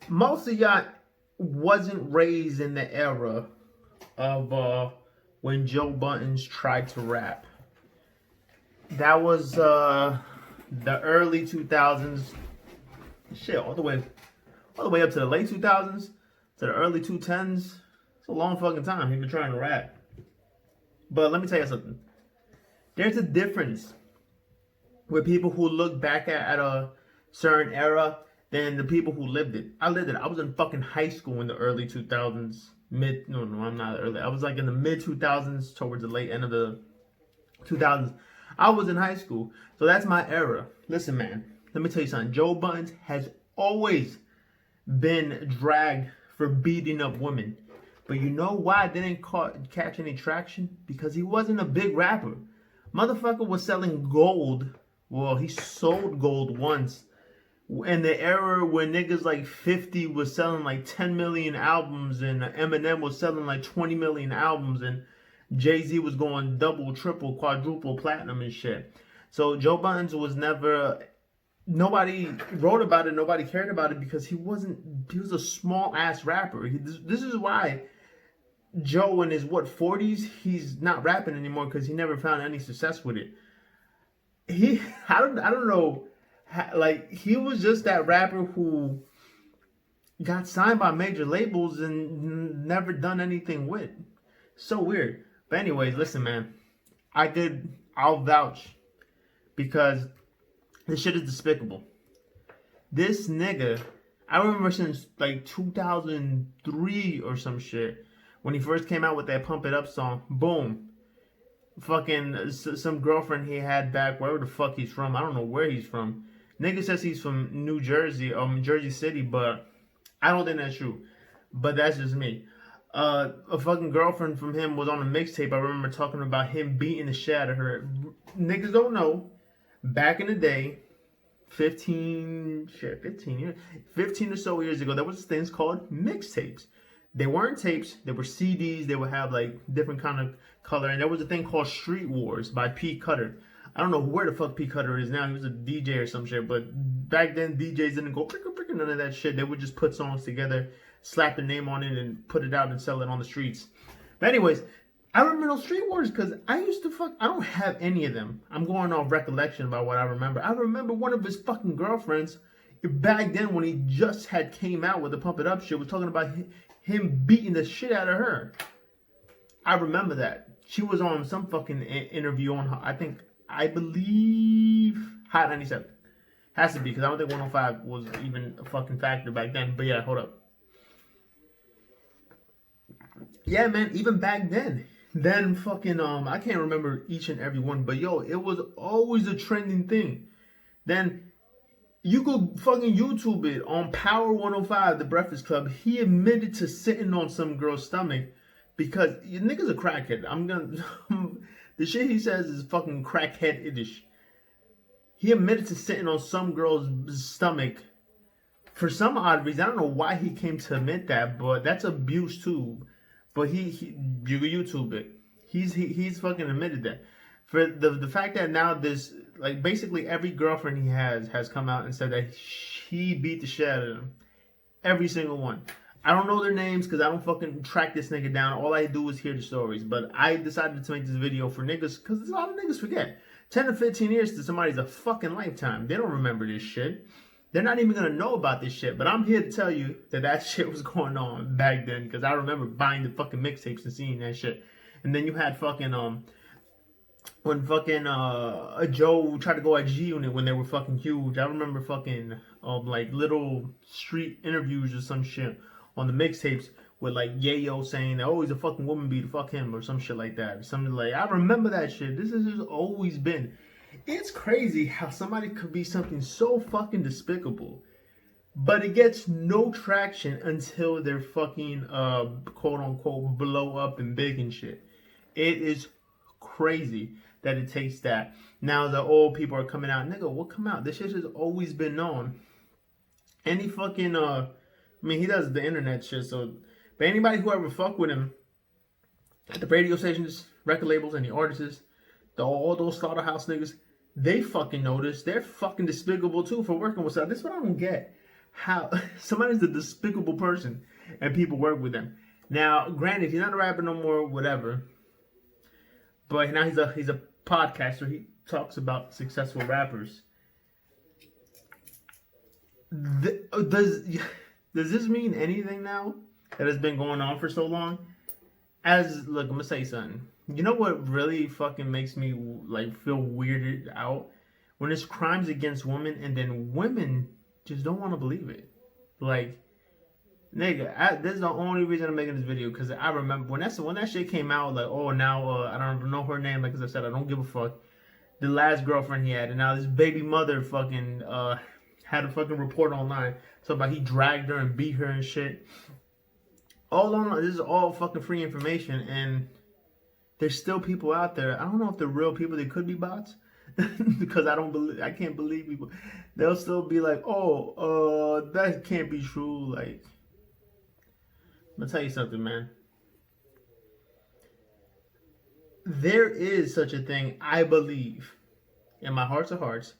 most of y'all wasn't raised in the era of when Joe Buttons tried to rap. That was the early 2000s. Shit, all the way up to the late 2000s to the early 2010s. It's a long fucking time he been trying to rap. But let me tell you something. There's a difference with people who look back at a certain era than the people who lived it. I lived it. I was in fucking high school in the early 2000s. I'm not early. I was like in the mid 2000s towards the late end of the 2000s. I was in high school. So that's my era. Listen, man. Let me tell you something. Joe Buttons has always been dragged for beating up women. But you know why I didn't catch any traction? Because he wasn't a big rapper. Motherfucker was selling gold. Well, he sold gold once. In the era when niggas like 50 was selling like 10 million albums and Eminem was selling like 20 million albums and Jay-Z was going double, triple, quadruple platinum and shit. So Joe Buttons was never... Nobody wrote about it. Nobody cared about it because he was a small ass rapper. This is why Joe in his 40s, he's not rapping anymore because he never found any success with it. I don't know, like he was just that rapper who got signed by major labels and never done anything with. So weird. But anyways, listen, man, I'll vouch because this shit is despicable. This nigga, I remember since like 2003 or some shit, when he first came out with that Pump It Up song, boom. Fucking some girlfriend he had back, wherever the fuck he's from. I don't know where he's from. Nigga says he's from New Jersey, Jersey City, but I don't think that's true. But that's just me. A fucking girlfriend from him was on a mixtape. I remember talking about him beating the shit out of her. Niggas don't know. Back in the day, 15 or so years ago, there was things called mixtapes. They weren't tapes, they were CDs. They would have like different kind of color. And there was a thing called Street Wars by P. Cutter. I don't know where the fuck P. Cutter is now. He was a DJ or some shit. But back then, DJs didn't go prick, none of that shit. They would just put songs together, slap the name on it, and put it out and sell it on the streets. But anyways, I remember those Street Wars because I don't have any of them. I'm going off recollection about what I remember. I remember one of his fucking girlfriends back then when he just had came out with the Pump It Up shit was talking about him beating the shit out of her. I remember that. She was on some fucking interview on her, I believe Hot 97. Has to be, because I don't think 105 was even a fucking factor back then. But yeah, hold up. Yeah, man, even back then. Then fucking, I can't remember each and every one. But yo, it was always a trending thing. Then you could fucking YouTube it on Power 105, The Breakfast Club. He admitted to sitting on some girl's stomach because you nigga's a crackhead. The shit he says is fucking crackhead-ish. He admitted to sitting on some girl's stomach for some odd reason. I don't know why he came to admit that, but that's abuse too. But you can YouTube it. He's fucking admitted that. For the fact that now this, like, basically every girlfriend he has come out and said that he beat the shit out of them. Every single one. I don't know their names because I don't fucking track this nigga down. All I do is hear the stories. But I decided to make this video for niggas because a lot of niggas forget. 10 to 15 years to somebody's a fucking lifetime. They don't remember this shit. They're not even going to know about this shit. But I'm here to tell you that shit was going on back then. Because I remember buying the fucking mixtapes and seeing that shit. And then you had fucking, when fucking, Joe tried to go at G-Unit when they were fucking huge. I remember fucking, like, little street interviews or some shit on the mixtapes with like Yayo saying that, oh, he's a fucking woman beater, fuck him, or some shit like that. Something like, I remember that shit. This has always been. It's crazy how somebody could be something so fucking despicable, but it gets no traction until they're fucking, quote unquote, blow up and big and shit. It is crazy that it takes that. Now the old people are coming out. Nigga, what come out? This shit has always been known. Any fucking, I mean, he does the internet shit, so... But anybody who ever fuck with him at the radio stations, record labels, and the artists, all those slaughterhouse niggas, they fucking notice. They're fucking despicable, too, for working with stuff. This is what I don't get. how somebody's a despicable person and people work with them. Now, granted, he's not a rapper no more, whatever. But now he's a podcaster. He talks about successful rappers. Does this mean anything now that has been going on for so long? Look, I'm gonna say something. You know what really fucking makes me like feel weirded out when it's crimes against women and then women just don't want to believe it. Like, nigga, this is the only reason I'm making this video because I remember when that shit came out. Like, oh, now I don't know her name. Like, as I said, I don't give a fuck. The last girlfriend he had, and now this baby mother fucking had a fucking report online. So about he dragged her and beat her and shit. All online. This is all fucking free information, and there's still people out there. I don't know if they're real people. They could be bots. Because I can't believe people. They'll still be like, oh, that can't be true. Like, I'm gonna tell you something, man. There is such a thing, I believe, in my hearts of hearts,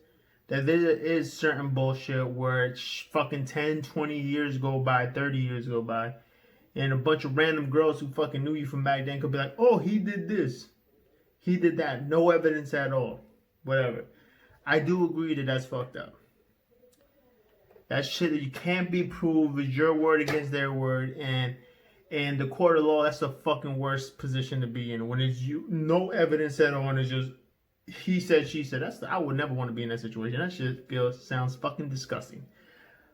that there is certain bullshit where fucking 10, 20 years go by, 30 years go by, and a bunch of random girls who fucking knew you from back then could be like, oh, he did this, he did that, no evidence at all. Whatever. I do agree that that's fucked up. That shit that you can't be proved is your word against their word, and the court of law, that's the fucking worst position to be in. When it's you, no evidence at all, and it's just he said, she said. I would never want to be in that situation. That shit sounds fucking disgusting.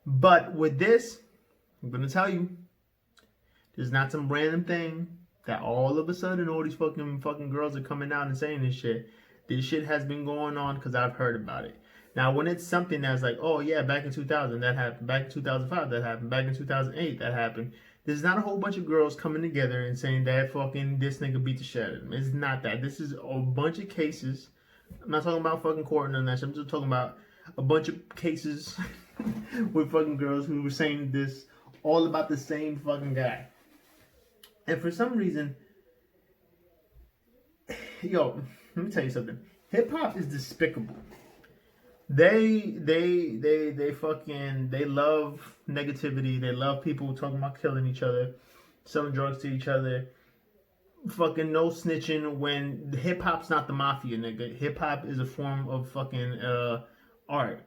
But with this, I'm gonna tell you, there's not some random thing that all of a sudden all these fucking girls are coming out and saying this shit. This shit has been going on because I've heard about it. Now, when it's something that's like, oh yeah, back in 2000 that happened, back in 2005 that happened, back in 2008 that happened, there's not a whole bunch of girls coming together and saying that fucking this nigga beat the shit out of them. It's not that. This is a bunch of cases. I'm not talking about fucking court and that shit. I'm just talking about a bunch of cases with fucking girls who were saying this all about the same fucking guy. And for some reason, yo, let me tell you something. Hip hop is despicable. They love negativity. They love people talking about killing each other, selling drugs to each other. Fucking no snitching. When hip hop's not the mafia, nigga. Hip hop is a form of fucking art.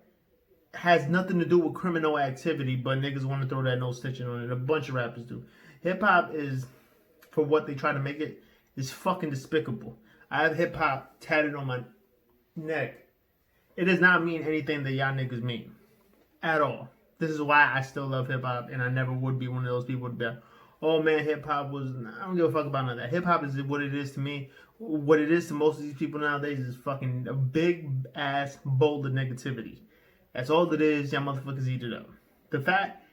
Has nothing to do with criminal activity, but niggas want to throw that no snitching on it. A bunch of rappers do. Hip hop is, for what they try to make it, is fucking despicable. I have hip hop tatted on my neck. It does not mean anything that y'all niggas mean. At all. This is why I still love hip hop, and I never would be one of those people to be like, oh man, hip hop was, I don't give a fuck about none of that. Hip hop is what it is to me. What it is to most of these people nowadays is fucking a big ass bowl of negativity. That's all it is. Y'all motherfuckers eat it up. The fact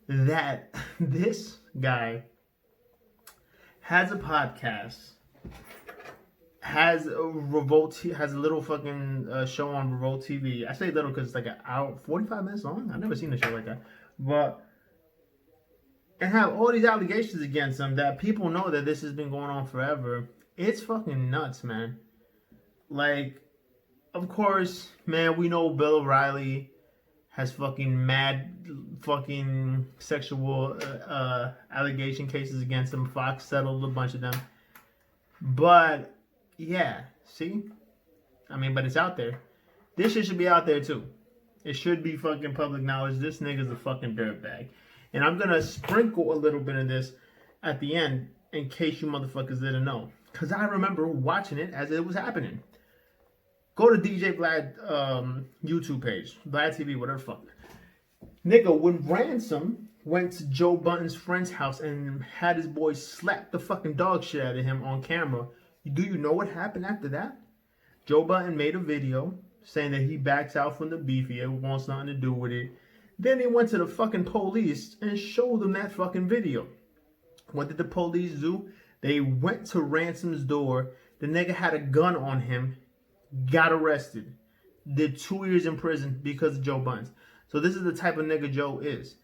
that this guy has a podcast, has a little fucking show on Revolt TV. I say little because it's like an hour, 45 minutes long. I've never seen a show like that. But, and have all these allegations against him that people know that this has been going on forever. It's fucking nuts, man. Like, of course, man, we know Bill O'Reilly has fucking mad fucking sexual allegation cases against him. Fox settled a bunch of them. But, yeah, see? I mean, but it's out there. This shit should be out there too. It should be fucking public knowledge. This nigga's a fucking dirtbag. And I'm gonna sprinkle a little bit of this at the end in case you motherfuckers didn't know. Because I remember watching it as it was happening. Go to DJ Vlad YouTube page. Vlad TV, whatever fuck. Nigga, when Ransom went to Joe Budden's friend's house and had his boy slap the fucking dog shit out of him on camera, do you know what happened after that? Joe Budden made a video saying that he backs out from the beef. He wants nothing to do with it. Then he went to the fucking police and showed them that fucking video. What did the police do? They went to Ransom's door. The nigga had a gun on him. Got arrested. Did 2 years in prison because of Joe Budden. So this is the type of nigga Joe is.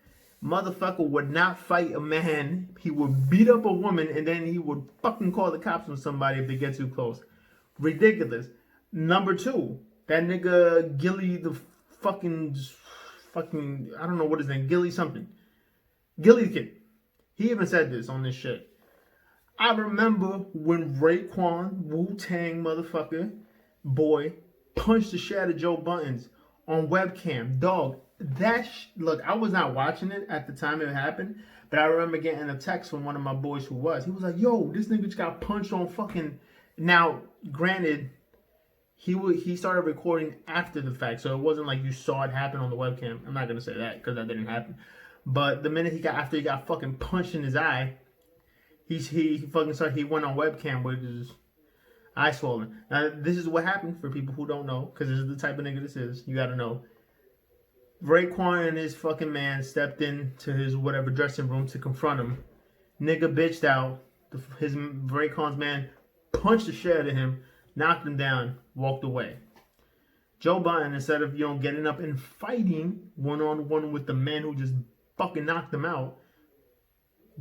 Motherfucker would not fight a man. He would beat up a woman and then he would fucking call the cops on somebody if they get too close. Ridiculous. Number two, that nigga Gilly the fucking fucking, I don't know what his name, Gilly something. Gilly the Kid. He even said this on this shit. I remember when Raekwon, Wu-Tang motherfucker, boy, punched the shit out of Joe Buttons on webcam. Dog, look, I was not watching it at the time it happened, but I remember getting a text from one of my boys who was. He was like, yo, this nigga just got punched on fucking... Now, granted, he started recording after the fact, so it wasn't like you saw it happen on the webcam. I'm not going to say that, because that didn't happen. But the minute after he got fucking punched in his eye, he went on webcam with his eye swollen. Now, this is what happened for people who don't know, because this is the type of nigga this is. You gotta know. Raekwon and his fucking man stepped into his whatever dressing room to confront him. Nigga bitched out. Raekwon's man punched the shit out of him, knocked him down, walked away. Joe Biden, instead of getting up and fighting one-on-one with the man who just fucking knocked him out,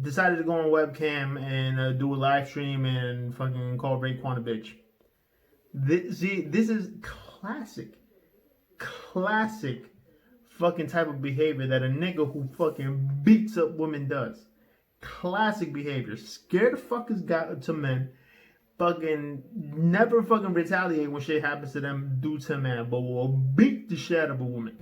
decided to go on webcam and do a live stream and fucking call Raekwon a bitch. This is classic fucking type of behavior that a nigga who fucking beats up women does. Classic behavior. Scare the fuckers got to men. Fucking never fucking retaliate when shit happens to them due to a man, but will beat the shit out of a woman.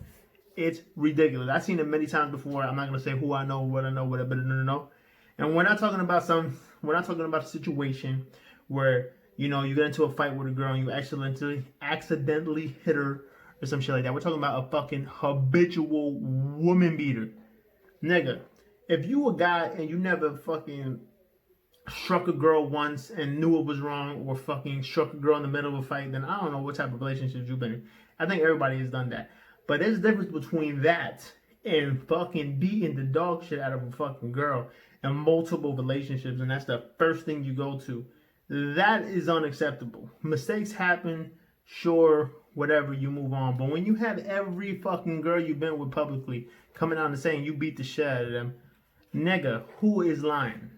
It's ridiculous. I've seen it many times before. I'm not gonna say who I know, what I know, whatever. No. And we're not talking about a situation where, you get into a fight with a girl and you accidentally hit her or some shit like that. We're talking about a fucking habitual woman beater. Nigga, if you a guy and you never fucking struck a girl once and knew it was wrong, or fucking struck a girl in the middle of a fight, then I don't know what type of relationships you've been in. I think everybody has done that. But there's a difference between that and fucking beating the dog shit out of a fucking girl in multiple relationships, and that's the first thing you go to. That is unacceptable. Mistakes happen, sure, whatever, you move on. But when you have every fucking girl you've been with publicly coming out and saying you beat the shit out of them, nigga, who is lying?